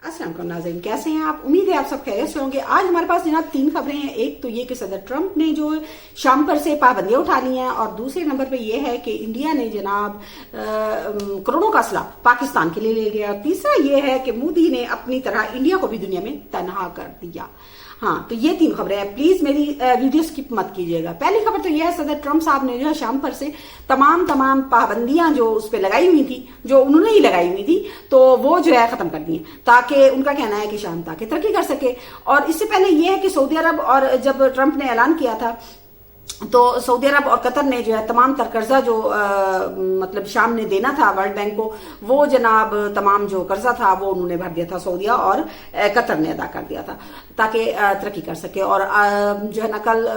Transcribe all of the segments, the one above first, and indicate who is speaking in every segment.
Speaker 1: अस्सलाम वालेकुम नाज़रीन, कैसे हैं आप? उम्मीद है आप सब खैरियत से होंगे। आज हमारे पास जनाब 3 खबरें हैं। एक तो ये कि सदर ट्रंप ने जो शाम पर से पाबंदियां उठा ली हैं, और दूसरे नंबर पे ये है कि इंडिया ने जनाब करोड़ों का असला पाकिस्तान के लिए ले लिया। और तीसरा ये है कि मोदी ने अपनी तरह इंडिया को भी दुनिया में तनहा कर दिया। हाँ, तो ये 3 खबरें हैं। प्लीज मेरी वीडियो स्किप मत कीजिएगा। पहली खबर तो यह है, सदर ट्रंप साहब ने जो है शाम पर से तमाम पाबंदियां जो उस पर लगाई हुई थी, जो उन्होंने ही लगाई हुई थी, तो वो जो है खत्म कर दी है, ताकि उनका कहना है कि शाम ताकि तरक्की कर सके। और इससे पहले ये है कि सऊदी अरब, और जब ट्रंप ने ऐलान किया था तो सऊदी अरब और कतर ने जो है तमाम तर कर्जा जो मतलब शाम ने देना था वर्ल्ड बैंक को, वो जनाब तमाम जो कर्जा था वो उन्होंने भर दिया था, सऊदिया और कतर ने अदा कर दिया था, ताकि तरक्की कर सके। और जो है ना कल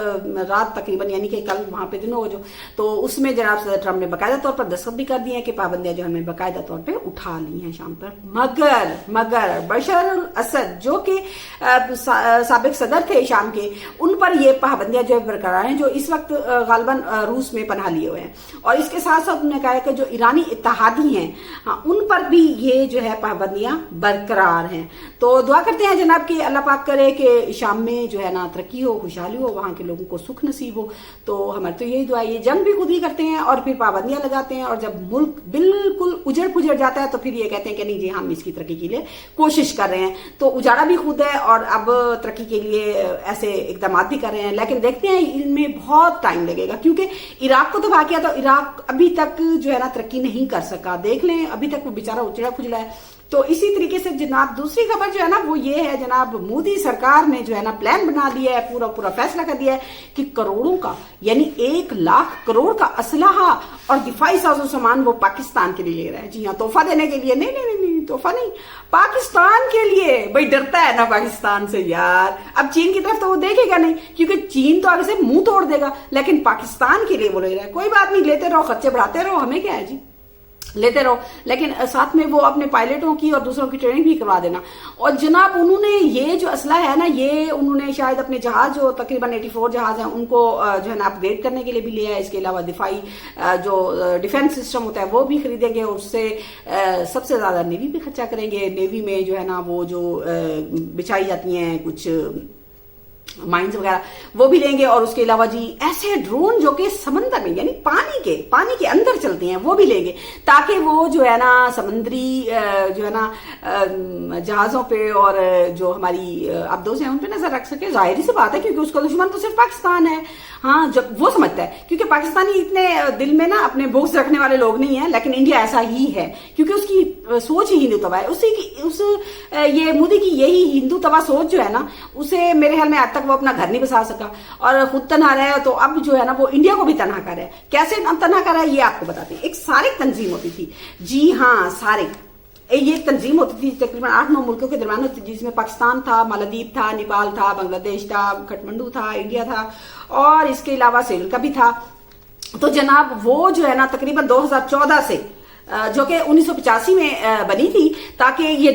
Speaker 1: रात तकरीबन, यानी कि कल वहां पे दिन हो जो, तो उसमें जनाब सदर ट्रंप ने बाकायदा तौर पर दस्तखत भी कर दिए हैं कि पाबंदियां जो हमें बाकायदा तौर पर उठा ली हैं शाम पर। मगर बशर अल असद जो कि साबिक सदर थे शाम के, उन पर ये पाबंदियां जो है बरकरार हैं, जो इस वक्त गालबन रूस में पनाह लिए हुए हैं। और इसके साथ साथ उन्होंने कहा है कि जो ईरानी इत्तेहादी हैं, हाँ, उन पर भी ये जो है पाबंदियां बरकरार हैं। तो दुआ करते हैं जनाब कि अल्लाह पाक करे कि शाम में जो है ना तरक्की हो, खुशहाली हो, वहां के लोगों को सुख नसीब हो। तो हमारी तो यही दुआ है। ये जंग भी खुद ही करते हैं और फिर पाबंदियां लगाते हैं, और जब मुल्क बिल्कुल उजड़ पुजड़ जाता है तो फिर ये कहते हैं कि नहीं जी हम इसकी तरक्की के लिए कोशिश कर रहे हैं। तो उजाड़ा भी खुद है और अब तरक्की के लिए ऐसे इकदाम भी कर रहे हैं। लेकिन देखते हैं इनमें बहुत टाइम लगेगा, क्योंकि इराक को तबाह किया तो इराक अभी तक जो है ना तरक्की नहीं कर सका। देख लें, अभी तक वो बेचारा उजड़ा खुजला है। तो इसी तरीके से जनाब दूसरी खबर जो है ना वो ये है, जनाब मोदी सरकार ने जो है ना प्लान बना दिया है, पूरा फैसला कर दिया है कि करोड़ों का, यानी 1 लाख करोड़ का असलहा और दिफाई साजो सामान वो पाकिस्तान के लिए ले रहा है। जी हाँ, तोहफा देने के लिए नहीं, तोहफा नहीं, पाकिस्तान के लिए। भाई डरता है ना पाकिस्तान से यार। अब चीन की तरफ तो वो देखेगा नहीं, क्योंकि चीन तो आगे से मुंह तोड़ देगा, लेकिन पाकिस्तान के लिए वो ले रहा है। कोई बात नहीं, लेते रहो, खर्चे बढ़ाते रहो, हमें क्या है जी, लेते रहो। लेकिन साथ में वो अपने पायलटों की और दूसरों की ट्रेनिंग भी करवा देना। और जनाब उन्होंने ये जो असला है ना, ये उन्होंने शायद अपने जहाज जो तकरीबन 84 जहाज हैं उनको जो है ना अपग्रेड करने के लिए भी लिया है। इसके अलावा दिफाई जो डिफेंस सिस्टम होता है वो भी खरीदेंगे। उससे सबसे ज्यादा नेवी भी खर्चा करेंगे। नेवी में जो है ना वो जो बिछाई जाती हैं कुछ माइंस वगैरह, वो भी लेंगे। और उसके अलावा जी ऐसे ड्रोन जो कि समंदर में, यानी पानी के अंदर चलते हैं, वो भी लेंगे, ताकि वो जो है ना समुद्री जो है ना जहाजों पे और जो हमारी अब्दोज हैं उन पे नजर रख सके। जाहिर सी बात है, क्योंकि उसका दुश्मन तो सिर्फ पाकिस्तान है। हाँ, जब वो समझता है, क्योंकि पाकिस्तानी इतने दिल में ना अपने बुग़्ज़ रखने वाले लोग नहीं है, लेकिन इंडिया ऐसा ही है, क्योंकि उसकी सोच ही हिंदुत्व है। ये मोदी की यही हिंदुत्व सोच जो है ना, उसे मेरे ख्याल में आज तक वो अपना घर नहीं बसा सका और खुद तनहा रहा है। तो अब जो है ना वो इंडिया को भी तनहा कर रहा है। कैसे तनहा कर रहा है ये आपको बताते हैं। एक सारिक तंजीम होती थी, जी हाँ सारिक, ये तंजीम होती थी तकरीबन 8-9 मुल्कों के दरमियान होती थी, जिसमें पाकिस्तान था, मालदीव था, नेपाल था, बांग्लादेश था, काठमांडू था, इंडिया था, और इसके अलावा श्रीलंका भी था। तो जनाब वो जो है ना तकरीबन 2014 से, जो कि 1985 में बनी थी, ताकि ये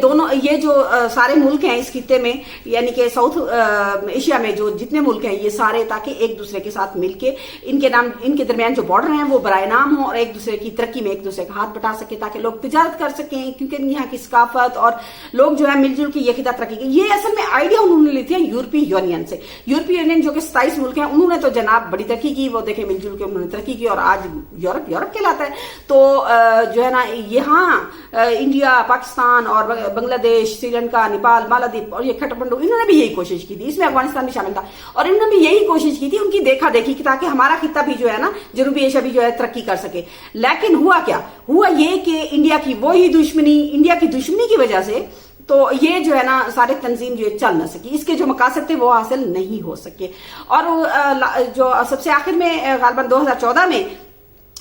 Speaker 1: जो सारे मुल्क हैं इस खित्ते में, यानी कि साउथ एशिया में जो जितने मुल्क हैं ये सारे, ताकि एक दूसरे के साथ मिलके इनके दरमियान जो बॉर्डर हैं वो बराए नाम हो, और एक दूसरे की तरक्की में एक दूसरे का हाथ बटा सके, ताकि लोग तिजारत कर सकें, क्योंकि यहाँ की सकाफत और लोग जो है मिलजुल के ये खिता तरक्की के। ये असल में आइडिया उन्होंने ली थी यूरोपीय यूनियन से। यूरोपीय यूनियन जो कि 27 मुल्क हैं, उन्होंने तो जनाब बड़ी तरक्की की, वो देखे मिलजुल के उन्होंने तरक्की की, और आज यूरोप कहलाता है। तो जो है ना यहाँ इंडिया, पाकिस्तान और बांग्लादेश, श्रीलंका, नेपाल, मालदीव और ये काठमांडू, इन्होंने भी यही कोशिश की थी। इसमें अफगानिस्तान भी शामिल था, और इन्होंने भी यही कोशिश की थी उनकी देखा देखी की, ताकि हमारा खित्ता भी जो है ना जनूबी एशिया भी जो है तरक्की कर सके। लेकिन हुआ क्या, हुआ ये कि इंडिया की दुश्मनी की वजह से तो ये जो है ना सारे तंजीम जो चल ना सकी, इसके जो मकासद थे वो हासिल नहीं हो सके। और जो सबसे आखिर में गालबन 2014 में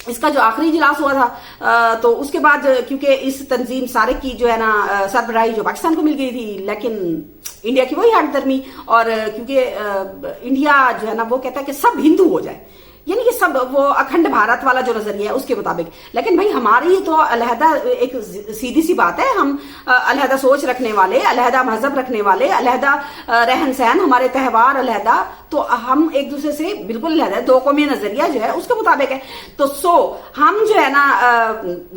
Speaker 1: इसका जो आखिरी इजलास हुआ था, तो उसके बाद क्योंकि इस तंजीम सारे की जो है ना सरबराही जो पाकिस्तान को मिल गई थी, लेकिन इंडिया की वही हट दरमी। और क्योंकि इंडिया जो है ना वो कहता है कि सब हिंदू हो जाए, یعنی کہ سب وہ اکھنڈ بھارت والا جو نظریہ ہے اس کے مطابق. لیکن بھائی ہماری تو علیحدہ ایک سیدھی سی بات ہے, ہم علیحدہ سوچ رکھنے والے, علیحدہ مذہب رکھنے والے, علیحدہ رہن سہن, ہمارے تہوار علیحدہ, تو ہم ایک دوسرے سے بالکل علیحدہ, دو قومی نظریہ جو ہے اس کے مطابق ہے. تو ہم جو ہے نا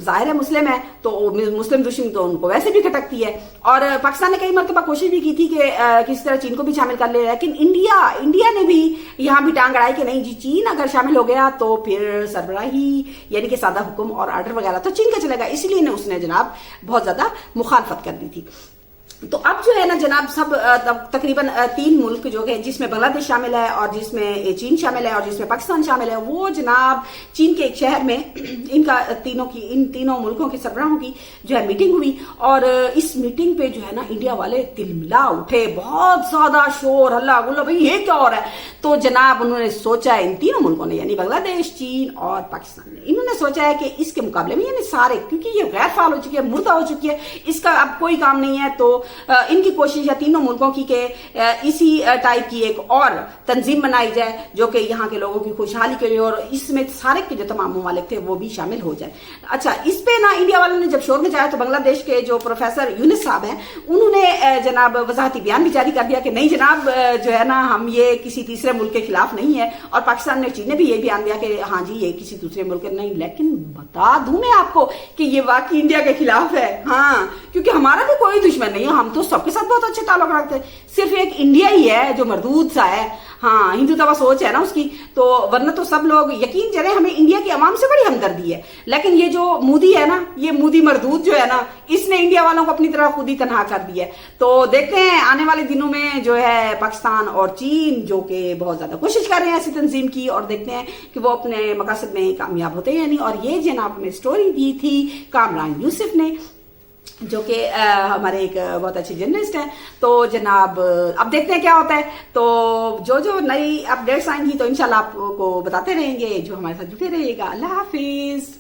Speaker 1: ظاہر ہے مسلم ہے, تو مسلم دشمن تو ان کو ویسے بھی کھٹکتی ہے. اور پاکستان نے کئی مرتبہ کوشش بھی کی تھی کہ کسی طرح چین کو بھی شامل کر لے, لیکن انڈیا نے بھی یہاں بھی ٹانگ اڑائی کہ نہیں جی, چین اگر شامل ہو گیا تو پھر سربراہی یعنی کہ سادہ حکم اور آرڈر وغیرہ تو چین کا چلے گا, اس لیے اس نے جناب بہت زیادہ مخالفت کر دی تھی. تو اب جو ہے نا جناب سب تقریباً 3 ملک جو ہے جس میں بنگلہ دیش شامل ہے اور جس میں چین شامل ہے اور جس میں پاکستان شامل ہے, وہ جناب چین کے ایک شہر میں ان تینوں ملکوں کے سربراہوں کی جو ہے میٹنگ ہوئی. اور اس میٹنگ پہ جو ہے نا انڈیا والے تلملا اٹھے, بہت زیادہ شور ہلا گلا, بھائی یہ کیا ہو رہا ہے. تو جناب انہوں نے سوچا, ان تینوں ملکوں نے یعنی بنگلہ دیش, چین اور پاکستان نے, انہوں نے سوچا ہے کہ اس کے مقابلے میں یعنی سارے, کیونکہ یہ غیر فعال ہو چکی ہے, مردہ ہو چکی ہے, اس کا اب کوئی کام نہیں ہے, تو ان کی کوشش ہے تینوں ملکوں کی کہ اسی ٹائپ کی ایک اور تنظیم بنائی جائے جو کہ یہاں کے لوگوں کی خوشحالی کے لیے, اور اس میں سارے کے جو تمام ممالک تھے وہ بھی شامل ہو جائے. اچھا, اس پہ نا انڈیا والوں نے جب شور مچایا تو بنگلہ دیش کے جو پروفیسر یونس صاحب ہیں انہوں نے جناب وضاحتی بیان بھی جاری کر دیا کہ نہیں جناب جو ہے نا ہم یہ کسی تیسرے ملک کے خلاف نہیں ہے, اور پاکستان نے, چین نے بھی یہ بیان دیا کہ ہاں جی یہ کسی دوسرے ملک کے نہیں. لیکن بتا دوں میں آپ کو کہ یہ واقعی انڈیا کے خلاف ہے, ہاں, کیونکہ ہمارا بھی کوئی دشمن نہیں ہے, ہم تو سب کے ساتھ بہت اچھے تعلق رکھتے ہیں, صرف ایک انڈیا ہی ہے جو مردود سا ہے, ہاں, ہندو توا سوچ ہے نا اس کی, تو ورنہ تو سب لوگ یقین کریں ہمیں انڈیا کی عوام سے بڑی ہمدردی ہے. لیکن یہ جو مودی ہے نا, یہ مودی مردود جو ہے نا, اس نے انڈیا والوں کو اپنی طرح خود ہی تنہا کر دیا ہے. تو دیکھتے ہیں آنے والے دنوں میں جو ہے پاکستان اور چین جو کہ بہت زیادہ کوشش کر رہے ہیں ایسی تنظیم کی, اور دیکھتے ہیں کہ وہ اپنے مقاصد میں کامیاب ہوتے ہیں یا نہیں. اور یہ جناب ہمیں سٹوری دی تھی کامران یوسف نے, جو کہ ہمارے ایک بہت اچھے جرنلسٹ ہیں. تو جناب اب دیکھتے ہیں کیا ہوتا ہے, تو جو نئی اپڈیٹس آئیں گی تو انشاءاللہ آپ کو بتاتے رہیں گے, جو ہمارے ساتھ جڑے رہیے گا. اللہ حافظ.